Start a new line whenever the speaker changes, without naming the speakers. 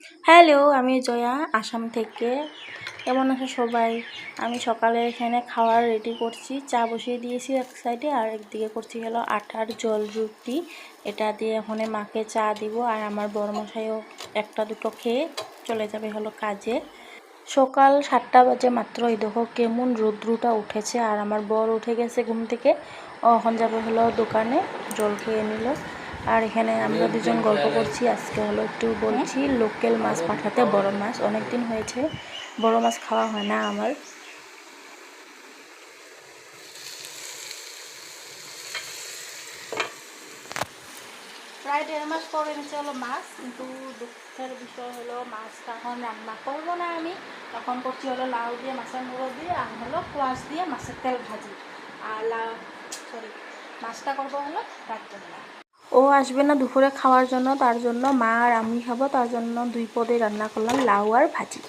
Hello, আমি জয়া আসাম থেকে। কেমন আছে সবাই? আমি সকালে এখানে খাওয়ার রেডি করছি, চা বসিয়ে দিয়েছি এক সাইডে, আর একদিকে করছি হলো আটার জল রুটি। এটা দিয়ে ওখানে মাকে চা দিব, আর আমার বড়মশাইও একটা দুটো খেয়ে চলে যাবে হলো কাজে। সকাল 7টা বাজে মাত্র। এই দেখো কেমন রৌদ্রটা উঠেছে, আর আমার বর উঠে গেছে ঘুম থেকে। এখন যাবে হলো দোকানে, জল খেয়ে নিল। আর এখানে আমরা দুজন গল্প করছি। আজকে হলো একটু বলছি লোকাল মাছ পাঠাতে, বড় মাছ। অনেক দিন হয়েছে বড় মাছ খাওয়া হয় না আমার। প্রায় 1.5 মাস পরে নিচে হলো মাছ, কিন্তু দুঃখের বিষয় হলো মাছটা এখন রান্না করবো না আমি। এখন করছি হলো লাউ দিয়ে, মাছের মুড়ো দিয়ে, আর হলো কোয়াশ দিয়ে মাছের তেল ভাজি। আর মাছটা করবো হলো রাত্রেবেলা। ও আসবে না দুপুরে খাওয়ার জন্য, তার জন্য মা আর আমি খাবো, তার জন্য 2 পদে রান্না করলাম লাউ আর ভাজি।